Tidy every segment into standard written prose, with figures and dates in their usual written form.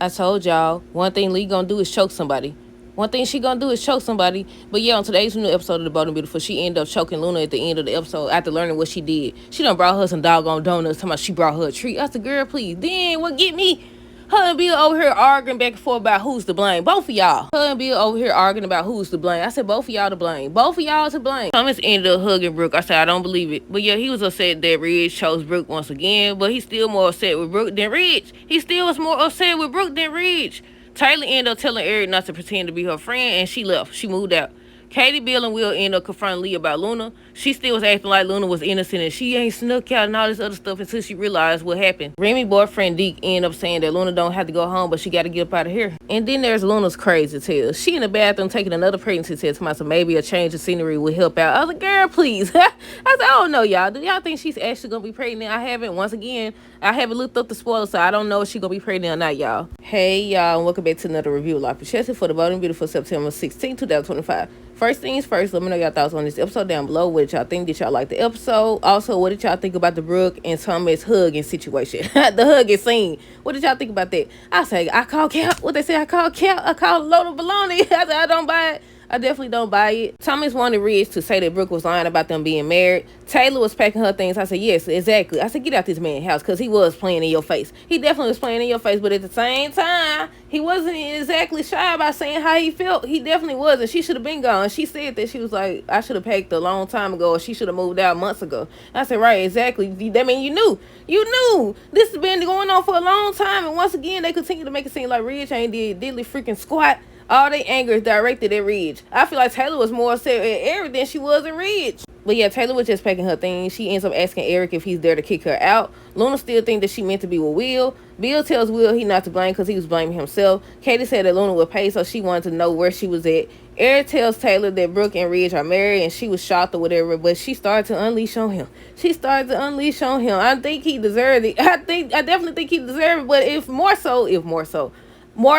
I told y'all, one thing Lee gonna do is choke somebody. One thing she gonna do is choke somebody. But yeah, on today's new episode of The Bold and Beautiful, she ended up choking Luna at the end of the episode after learning what she did. She done brought her some doggone donuts, talking about she brought her a treat. I said, girl, please. Then what get me? Her and Bill over here arguing back and forth about who's to blame. Both of y'all. Her and Bill over here arguing about who's to blame. I said, both of y'all to blame. Both of y'all to blame. Thomas ended up hugging Brooke. I said, I don't believe it. But yeah, he was upset that Ridge chose Brooke once again. But he's still more upset with Brooke than Ridge. He still was more upset with Brooke than Ridge. Taylor ended up telling Eric not to pretend to be her friend, and she left. She moved out. Katie, Bill, and Will ended up confronting Lee about Luna. She still was acting like Luna was innocent and she ain't snuck out and all this other stuff until she realized what happened. Remy boyfriend Deke ended up saying that Luna don't have to go home, but she got to get up out of here. And then there's Luna's crazy tale. She in the bathroom taking another pregnancy test. So maybe a change of scenery would help out. I was like, girl, please. I said, I don't know, y'all. Do y'all think she's actually going to be pregnant? I haven't. Once again, I haven't looked up the spoilers, so I don't know if she's going to be pregnant or not, y'all. Hey, y'all, and welcome back to another review of Life of Chelsea for The Bold and Beautiful September 16, 2025. First things first, let me know y'all thoughts on this episode down below. What did y'all think? Did y'all like the episode? Also, what did y'all think about the Brooke and Thomas hugging situation? The hugging scene. What did y'all think about that? I say, I call Cap. What they say? I call Cap. I call load of baloney. I said, I don't buy it. I definitely don't buy it. Thomas wanted Ridge to say that Brooke was lying about them being married. Taylor was packing her things. I said, yes, exactly. I said, get out this man's house, because he was playing in your face. He definitely was playing in your face, but at the same time, he wasn't exactly shy about saying how he felt. He definitely was, and she should have been gone. She said that she was like, I should have packed a long time ago, or she should have moved out months ago. I said, right, exactly. That mean you knew. You knew. This has been going on for a long time, and once again, they continue to make it seem like Ridge ain't did diddly freaking squat. All their anger is directed at Ridge. I feel like Taylor was more upset at Eric than she was at Ridge. But yeah, Taylor was just packing her things. She ends up asking Eric if he's there to kick her out. Luna still thinks that she meant to be with Will. Bill tells Will he not to blame because he was blaming himself. Katie said that Luna would pay, so she wanted to know where she was at. Eric tells Taylor that Brooke and Ridge are married and she was shocked or whatever, but she started to unleash on him. I think he deserved it. I definitely think he deserved it, but if more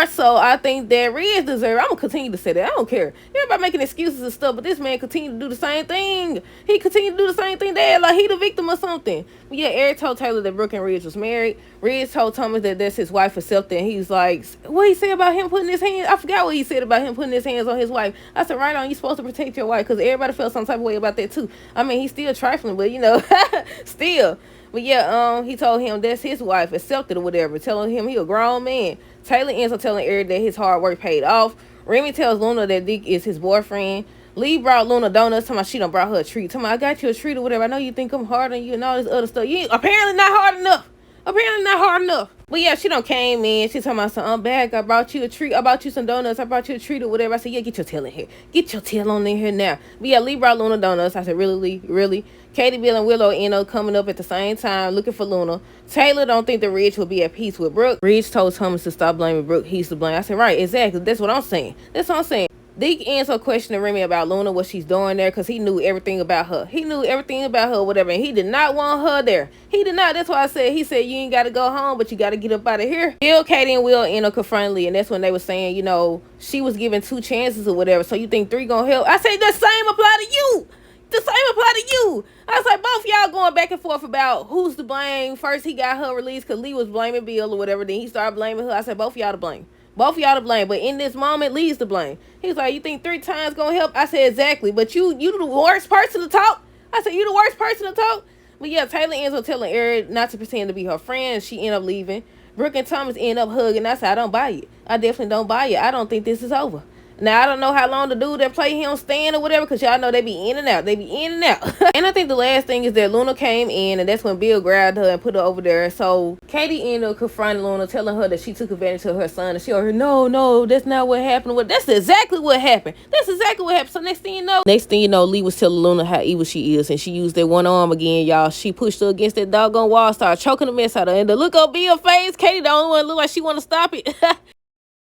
so, I think that Ridge deserves it. I'm going to continue to say that. I don't care. Everybody making excuses and stuff, but this man continued to do the same thing. He continued to do the same thing there, like he the victim or something. But yeah, Eric told Taylor that Brooke and Ridge was married. Ridge told Thomas that that's his wife accepted, and he's like, what he said about him putting his hands, I forgot what he said about him putting his hands on his wife. I said, right on, you supposed to protect your wife, because everybody felt some type of way about that too. I mean, he's still trifling, but you know, still. But yeah, he told him that's his wife, accepted or whatever, telling him he a grown man. Taylor ends up telling Eric that his hard work paid off. Remy tells Luna that Dick is his boyfriend. Lee brought Luna donuts, talking about she done brought her a treat. Talking about, I got you a treat or whatever. I know you think I'm hard on you and all this other stuff. You ain't, apparently not hard enough. But yeah, she done came in. She talking about, I'm back. I brought you a treat. I brought you some donuts. I brought you a treat or whatever. I said, yeah, get your tail in here. Get your tail on in here now. But yeah, Lee brought Luna donuts. I said, really, Lee? Really? Katie, Bill, and Willow end up coming up at the same time looking for Luna. Taylor don't think that Ridge will be at peace with Brooke. Ridge told Thomas to stop blaming Brooke. He's to blame. I said, right, exactly. That's what I'm saying. Deke ends up questioning Remy about Luna, what she's doing there, because he knew everything about her. Whatever, and he did not want her there. He did not. That's why he said, you ain't got to go home, but you got to get up out of here. Bill, Katie, and Will end up confronting Lee, and that's when they were saying, you know, she was given 2 chances or whatever, so you think 3 gonna help? I say the same apply to you. I was like, both y'all going back and forth about who's to blame. First, he got her released because Lee was blaming Bill or whatever. Then he started blaming her. I said, both y'all to blame. But in this moment, Lee's to blame. He's like, you think 3 times gonna help? I said, exactly. But you the worst person to talk. I said, you the worst person to talk. But yeah, Taylor ends up telling Eric not to pretend to be her friend. She ended up leaving. Brooke and Thomas end up hugging. I said, I don't buy it. I definitely don't buy it. I don't think this is over. Now, I don't know how long the dude that play him stand or whatever, because y'all know they be in and out. And I think the last thing is that Luna came in, and that's when Bill grabbed her and put her over there. So Katie ended up confronting Luna, telling her that she took advantage of her son. And she told her, no, that's not what happened. Well, that's exactly what happened. So next thing you know, Lee was telling Luna how evil she is. And she used that one arm again, y'all. She pushed her against that doggone wall, started choking the mess out of her. And the look on Bill's face, Katie the only one look like she want to stop it.